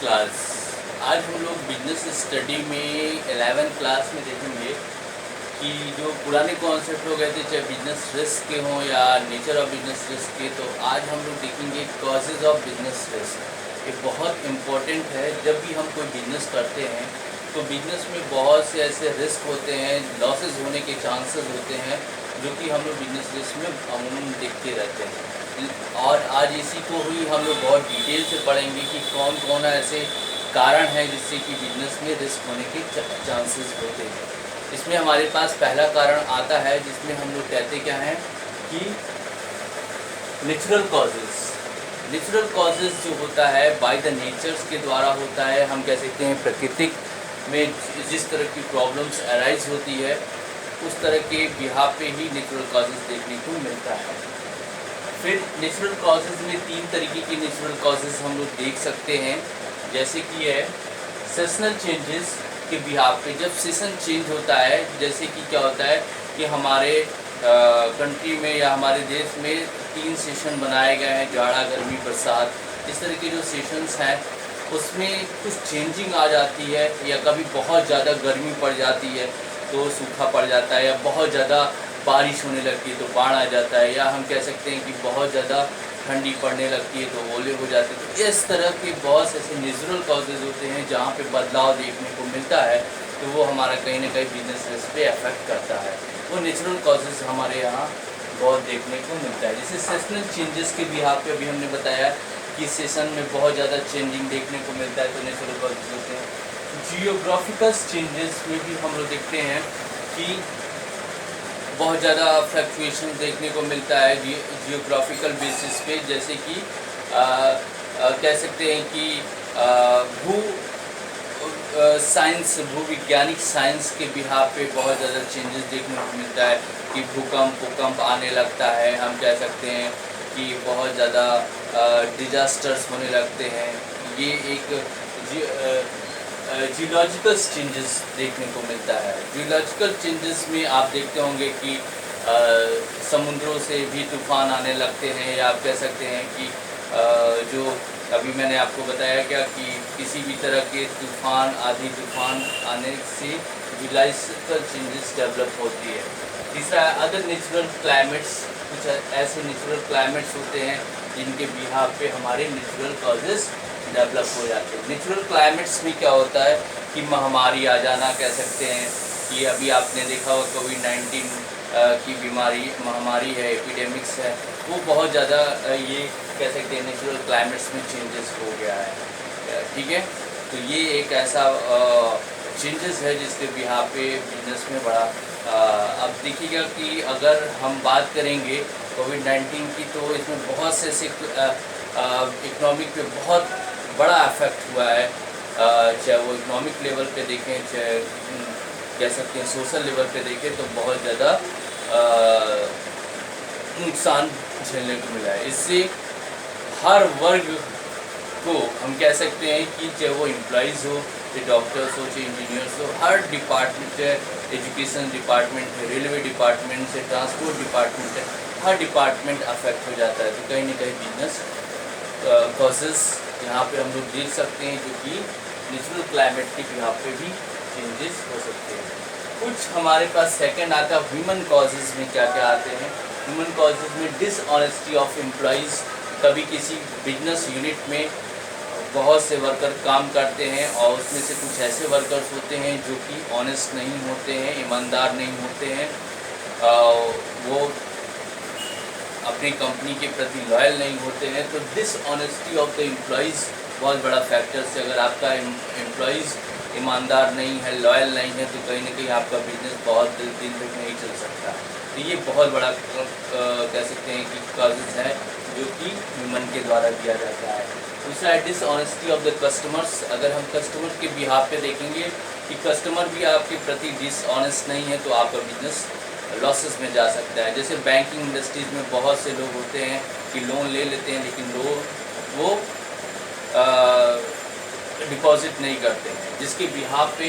Class. आज हम लोग बिजनेस स्टडी में 11th क्लास में देखेंगे कि जो पुराने कॉन्सेप्ट हो गए थे, चाहे बिजनेस रिस्क के हों या नेचर ऑफ बिजनेस रिस्क के, तो आज हम लोग देखेंगे कॉजेज़ ऑफ बिजनेस रिस्क। ये बहुत इम्पोर्टेंट है। जब भी हम कोई बिजनेस करते हैं तो बिजनेस में बहुत से ऐसे रिस्क होते हैं, लॉसेस होने के चांसेस होते हैं, जो कि हम लोग बिजनेस रिस्क में अमूमन देखते रहते हैं। और आज इसी को ही हम लोग बहुत डिटेल से पढ़ेंगे कि कौन कौन ऐसे कारण हैं जिससे कि बिजनेस में रिस्क होने के चांसेस होते हैं। इसमें हमारे पास पहला कारण आता है जिसमें हम लोग कहते क्या हैं कि नेचुरल कॉजेज़। नेचुरल कॉजेज़ जो होता है बाय द नेचर्स के द्वारा होता है। हम कह सकते हैं प्रकृतिक में जिस तरह की प्रॉब्लम्स अराइज होती है उस तरह के बिहाफ पे ही नेचुरल कॉजेज़ देखने को मिलता है। फिर नेचुरल कॉजेज़ में 3 तरीके के नेचुरल कॉजेज़ हम लोग देख सकते हैं, जैसे कि है सीजनल चेंजेस के बिहाफ पे। जब सीज़न चेंज होता है, जैसे कि क्या होता है कि हमारे कंट्री में या हमारे देश में 3 सेशन बनाए गए हैं, जाड़ा, गर्मी, बरसात। इस तरह के जो सेशंस हैं उसमें कुछ चेंजिंग आ जाती है, या कभी बहुत ज़्यादा गर्मी पड़ जाती है तो सूखा पड़ जाता है, या बहुत ज़्यादा बारिश होने लगती है तो बाढ़ आ जाता है, या हम कह सकते हैं कि बहुत ज़्यादा ठंडी पड़ने लगती है तो ओले हो जाते हैं। तो इस तरह के बहुत से ऐसे नेचुरल कॉजेज़ होते हैं जहाँ पे बदलाव देखने को मिलता है, तो वो हमारा कहीं ना कहीं बिजनेस रिस्क पे अफेक्ट करता है। वो नेचुरल कॉजेज़ हमारे यहाँ बहुत देखने को मिलता है। जैसे सीजनल चेंजेस के बिहाफ पे अभी हमने बताया कि सीजन में बहुत ज़्यादा चेंजिंग देखने को मिलता है, तो नेचुरल कॉजेज़ होते हैं। जियोग्राफिकल चेंजेस में भी हम लोग देखते हैं कि बहुत ज़्यादा फ्लक्चुएशन देखने को मिलता है जियोग्राफिकल बेसिस पे। जैसे कि कह सकते हैं कि भूविज्ञानिक साइंस के बिहाफ पे बहुत ज़्यादा चेंजेस देखने को मिलता है कि भूकंप आने लगता है। हम कह सकते हैं कि बहुत ज़्यादा डिजास्टर्स होने लगते हैं। ये एक जियोलॉजिकल चेंजेस देखने को मिलता है। जियोलॉजिकल चेंजेस में आप देखते होंगे कि समुद्रों से भी तूफ़ान आने लगते हैं, या आप कह सकते हैं कि जो अभी मैंने आपको बताया क्या कि किसी भी तरह के तूफ़ान, आधी तूफ़ान आने से जियोलॉजिकल चेंजेस डेवलप होती है। तीसरा, अदर नेचुरल क्लाइमेट्स। कुछ ऐसे नेचुरल क्लाइमेट्स होते हैं जिनके बिहाफ पे हमारे नेचुरल कॉजेज़ डेवलप हो जाते हैं। नेचुरल क्लाइमेट्स में क्या होता है कि महामारी आ जाना, कह सकते हैं कि अभी आपने देखा होगा कोविड-19 की बीमारी, महामारी है, एपिडेमिक्स है, वो बहुत ज़्यादा ये कह सकते हैं नेचुरल क्लाइमेट्स में चेंजेस हो गया है। ठीक है, तो ये एक ऐसा चेंजेस है जिसके बिहाफ पे बिजनेस में बड़ा अब देखिएगा कि अगर हम बात करेंगे कोविड-19 की, तो इसमें बहुत से ऐसे इकोनॉमिक पे बहुत बड़ा इफेक्ट हुआ है। चाहे वो इकोनॉमिक लेवल पे देखें, चाहे कह सकते हैं सोशल लेवल पे देखें, तो बहुत ज़्यादा नुकसान झेलने को मिला है। इससे हर वर्ग को हम कह सकते हैं कि चाहे वो एम्प्लॉइज़ हो, चाहे डॉक्टर्स हो, चाहे इंजीनियर्स हो, हर डिपार्टमेंट, चाहे एजुकेशन डिपार्टमेंट है, रेलवे डिपार्टमेंट से ट्रांसपोर्ट डिपार्टमेंट है, हर डिपार्टमेंट अफेक्ट हो जाता है। तो कहीं ना कहीं बिजनेस कॉजेज़ यहाँ पे हम लोग देख सकते हैं, जो कि नेचुरल क्लाइमेट के यहाँ पे भी चेंजेस हो सकते हैं। कुछ हमारे पास सेकंड आता है ह्यूमन कॉजेज़ में क्या क्या आते हैं। ह्यूमन कॉजेज़ में डिसऑनेस्टी ऑफ एम्प्लॉइज़। कभी किसी बिजनेस यूनिट में बहुत से वर्कर काम करते हैं और उसमें से कुछ ऐसे वर्कर्स होते हैं जो कि ऑनेस्ट नहीं होते हैं, ईमानदार नहीं होते हैं, वो अपनी कंपनी के प्रति लॉयल नहीं होते हैं। तो डिसऑनेस्टी ऑफ द एम्प्लॉइज़ बहुत बड़ा फैक्टर है। अगर आपका एम्प्लॉइज़ ईमानदार नहीं है, लॉयल नहीं है, तो कहीं ना कहीं आपका बिजनेस बहुत दिन तक नहीं चल सकता। तो ये बहुत बड़ा कह सकते हैं कि कॉजेज़ है जो कि ह्यूमन के द्वारा दिया जाता है। दूसरा है डिसऑनेस्टी ऑफ द कस्टमर्स। अगर हम कस्टमर के बिहाफ पे देखेंगे कि कस्टमर भी आपके प्रति डिसऑनेस्ट नहीं है, तो आपका बिजनेस लॉसेस में जा सकता है। जैसे बैंकिंग इंडस्ट्रीज़ में बहुत से लोग होते हैं कि लोन ले लेते हैं, लेकिन वो डिपॉजिट नहीं करते हैं, जिसके बिहाफ पे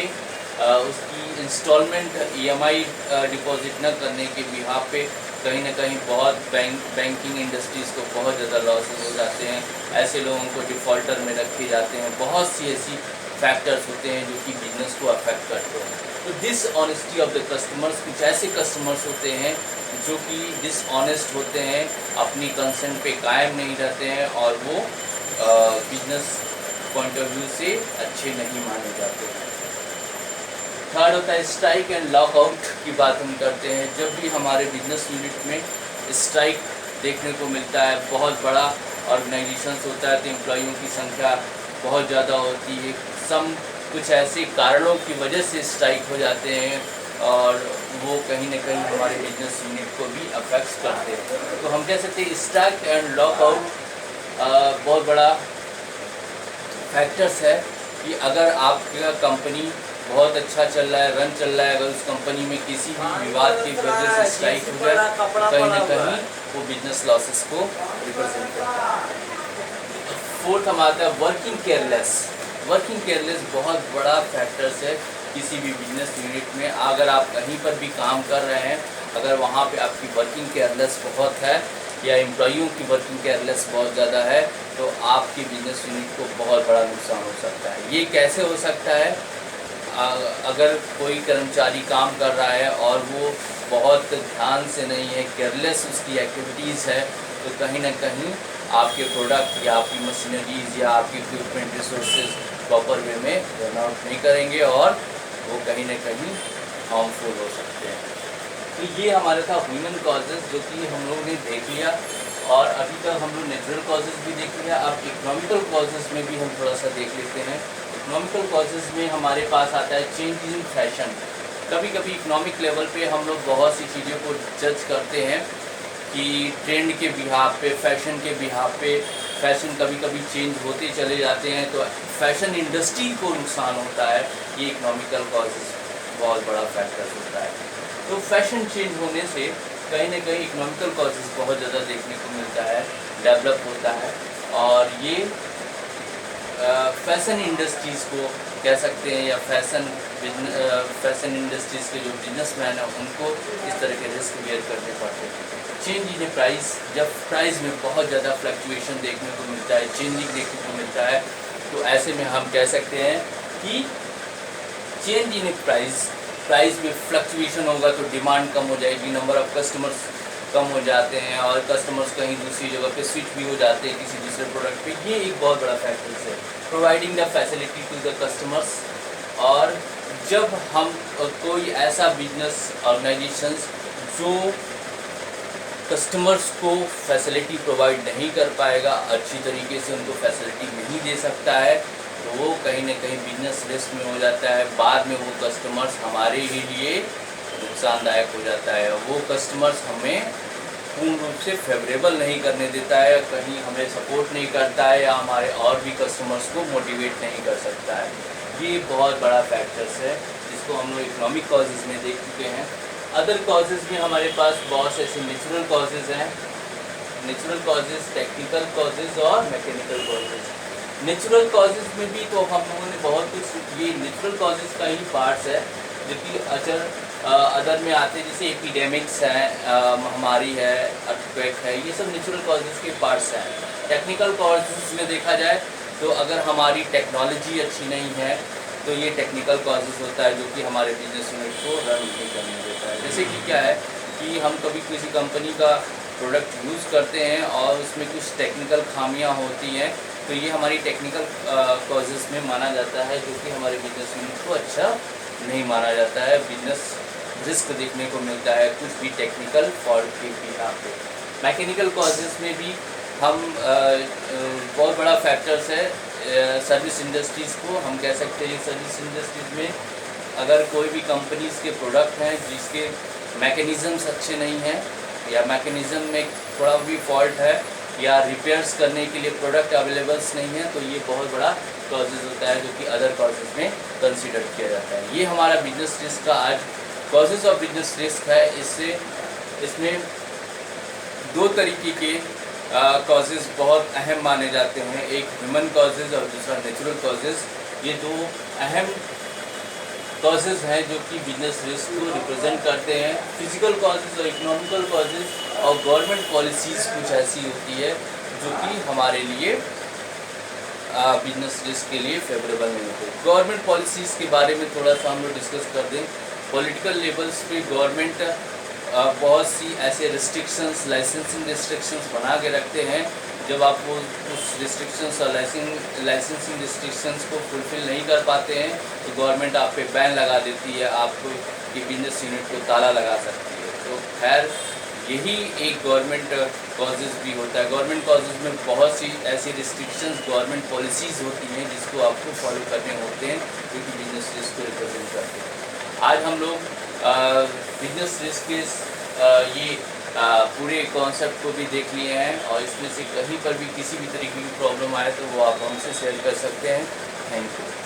उसकी इंस्टॉलमेंट EMI डिपॉजिट न करने के बिहाफ पे कहीं ना कहीं बहुत बैंकिंग इंडस्ट्रीज़ को बहुत ज़्यादा लॉसेस हो जाते हैं। ऐसे लोगों को डिफ़ॉल्टर में रखे जाते हैं। बहुत सी ऐसी फैक्टर्स होते हैं जो कि बिजनेस को अफेक्ट करते हैं। तो डिसऑनेस्टी ऑफ द कस्टमर्स, कुछ ऐसे कस्टमर्स होते हैं जो कि डिसऑनेस्ट होते हैं, अपनी कंसेंट पे कायम नहीं रहते हैं और वो बिजनेस पॉइंट ऑफ व्यू से अच्छे नहीं माने जाते हैं। थर्ड होता है स्ट्राइक एंड लॉकआउट की बात हम करते हैं। जब भी हमारे बिजनेस यूनिट में स्ट्राइक देखने को मिलता है, बहुत बड़ा ऑर्गेनाइजेशंस होता है तो एम्प्लॉइयों की संख्या बहुत ज़्यादा होती है, कुछ ऐसे कारणों की वजह से स्ट्राइक हो जाते हैं और वो कहीं ना कहीं हमारे बिजनेस यूनिट को भी अफेक्ट करते हैं। तो हम कह सकते हैं स्ट्राइक एंड लॉकआउट बहुत बड़ा फैक्टर्स है कि अगर आपका कंपनी बहुत अच्छा चल रहा है, रन चल रहा है, अगर उस कंपनी में किसी भी विवाद की वजह से स्ट्राइक हो जाए तो कहीं ना कहीं वो बिजनेस लॉसेस को रिप्रेजेंट करता है। फोर्थ हम आता है वर्किंग केयरलेस। वर्किंग केयरलेस बहुत बड़ा फैक्टर्स है किसी भी बिजनेस यूनिट में। अगर आप कहीं पर भी काम कर रहे हैं, अगर वहाँ पे आपकी वर्किंग केयरलेस बहुत है या एम्प्लॉइयों की वर्किंग केयरलेस बहुत ज़्यादा है तो आपके बिजनेस यूनिट को बहुत बड़ा नुकसान हो सकता है। ये कैसे हो सकता है? अगर कोई कर्मचारी काम कर रहा है और वो बहुत ध्यान से नहीं है, केयरलेस उसकी एक्टिविटीज़ है, तो कहीं ना कहीं आपके प्रोडक्ट या आपकी मशीनरीज या आपके इक्विपमेंट रिसोर्सेज प्रॉपर वे में रन आउट नहीं करेंगे और वो कहीं ना कहीं हार्मफुल हो सकते हैं। तो ये हमारा था ह्यूमन कॉजेज़ जो कि हम लोग ने देख लिया और अभी तक हम लोग नेचुरल कॉजेज़ भी देख लिया। अब इकोनॉमिकल कॉजेज़ में भी हम थोड़ा सा देख लेते हैं। इकोनॉमिकल कॉजेज़ में हमारे पास आता है चेंज इन फैशन। कभी कभी इकोनॉमिक लेवल पे हम लोग बहुत सी चीज़ों को जज करते हैं कि ट्रेंड के बिहाफ पे, फैशन के बिहाफ पे फैशन कभी कभी चेंज होते चले जाते हैं तो फैशन इंडस्ट्री को नुकसान होता है। ये इकोनॉमिकल कॉजेज़ बहुत बड़ा फैक्टर होता है। तो फैशन चेंज होने से कहीं ना कहीं इकोनॉमिकल कॉजेज़ बहुत ज़्यादा देखने को मिलता है, डेवलप होता है और ये फैशन इंडस्ट्रीज़ को कह सकते हैं या फैशन इंडस्ट्रीज़ के जो बिजनेसमैन हैं उनको इस तरह के रिस्क बेयर करने पड़ते हैं। चेंज इन प्राइस, जब प्राइस में बहुत ज़्यादा फ्लक्चुएशन देखने को मिलता है, चेंजिंग देखने को मिलता है, तो ऐसे में हम कह सकते हैं कि चेंज इन प्राइस में फ्लक्चुएशन होगा तो डिमांड कम हो जाएगी, नंबर ऑफ़ कस्टमर्स कम हो जाते हैं और कस्टमर्स कहीं दूसरी जगह पे स्विच भी हो जाते हैं किसी दूसरे प्रोडक्ट पे। ये एक बहुत बड़ा फैक्टर है। Providing the facility to the customers, और जब हम कोई ऐसा बिजनेस ऑर्गेनाइजेशंस जो कस्टमर्स को फैसिलिटी प्रोवाइड नहीं कर पाएगा, अच्छी तरीके से उनको फैसिलिटी नहीं दे सकता है, तो वो कहीं ना कहीं बिजनेस रिस्क में हो जाता है। बाद में वो कस्टमर्स हमारे ही लिए नुकसानदायक हो जाता है। वो कस्टमर्स हमें पूर्ण रूप से फेवरेबल नहीं करने देता है, कहीं हमें सपोर्ट नहीं करता है या हमारे और भी कस्टमर्स को मोटिवेट नहीं कर सकता है। ये बहुत बड़ा फैक्टर्स है जिसको हम लोग इकोनॉमिक कॉजेज़ में देख चुके हैं। अदर कॉजेज़ में हमारे पास बहुत से ऐसे नेचुरल कॉजेज़ हैं, नेचुरल कॉजेज़, टेक्निकल कॉजेज़ और मैकेनिकल कॉजेज़। नेचुरल कॉजेज़ में भी तो हम लोगों ने बहुत कुछ, ये नेचुरल कॉजेज़ का ही पार्ट्स है जो कि अदर में आते हैं, जैसे एपिडेमिक्स हैं, महामारी है, अर्थक्वेक है, ये सब नेचुरल कॉजेज़ के पार्ट्स हैं। टेक्निकल कॉजेज़ में देखा जाए तो अगर हमारी टेक्नोलॉजी अच्छी नहीं है तो ये टेक्निकल कॉजेज़ होता है जो कि हमारे बिजनेस यूनिट को रन नहीं करने देता है। जैसे कि क्या है कि हम कभी किसी कंपनी का प्रोडक्ट यूज़ करते हैं और उसमें कुछ टेक्निकल खामियां होती हैं, तो ये हमारी टेक्निकल कॉजेज़ में माना जाता है जो कि हमारे बिजनेस यूनिट को अच्छा नहीं माना जाता है। बिजनेस रिस्क देखने को मिलता है कुछ भी टेक्निकल फॉल्ट के बिहाफ पे। मैकेनिकल कॉजेज़ में भी हम बहुत बड़ा फैक्टर्स है सर्विस इंडस्ट्रीज़ को हम कह सकते हैं। सर्विस इंडस्ट्रीज़ में अगर कोई भी कंपनीज़ के प्रोडक्ट हैं जिसके मैकेनिज़म्स अच्छे नहीं हैं या मैकेनिज़्म में थोड़ा भी फॉल्ट है या रिपेयर्स करने के लिए प्रोडक्ट अवेलेबल्स नहीं है, तो ये बहुत बड़ा कॉजेज़ होता है जो कि अदर कॉजेज़ में कंसीडर किया जाता है। ये हमारा बिजनेस रिस्क का आज कॉजेज़ ऑफ बिजनेस रिस्क है। इसमें दो तरीके के कॉजेज़ बहुत अहम माने जाते हैं, एक ह्यूमन कॉजेज़ और दूसरा नेचुरल कॉजेज़। ये दो अहम कॉजेज़ हैं जो कि बिजनेस रिस्क को रिप्रेजेंट करते हैं। फिजिकल कॉजेज़ और इकोनॉमिकल कॉजेज़ और गवर्नमेंट पॉलिसीज़ कुछ ऐसी होती है जो कि हमारे लिए बिजनेस रिस्क के लिए फेवरेबल नहीं होते। गवर्नमेंट पॉलिसीज़ के बारे में थोड़ा सा हम लोग डिस्कस कर दें। पॉलिटिकल लेवल्स पे गवर्नमेंट बहुत सी ऐसे रिस्ट्रिक्शंस, लाइसेंसिंग रिस्ट्रिक्शंस बना के रखते हैं। जब आप वो उस रिस्ट्रिक्शंस और लाइसेंसिंग रिस्ट्रिक्शंस को फुलफ़िल नहीं कर पाते हैं तो गवर्नमेंट आप पे बैन लगा देती है, आपको कि बिजनेस यूनिट को ताला लगा सकती है। तो खैर यही एक गवर्नमेंट कॉजेज़ भी होता है। गवर्नमेंट कॉजेज़ में बहुत सी ऐसी रिस्ट्रिक्शंस, गवर्नमेंट पॉलिसीज़ होती हैं जिसको आपको फॉलो करने होते हैं, जो कि बिजनेस रिस्क को रिप्रेजेंट करते हैं। आज हम लोग बिजनेस रिस्क के ये पूरे कॉन्सेप्ट को भी देख लिए हैं और इसमें से कहीं पर भी किसी भी तरीके की प्रॉब्लम आए तो वो आप हमसे शेयर कर सकते हैं। Thank you.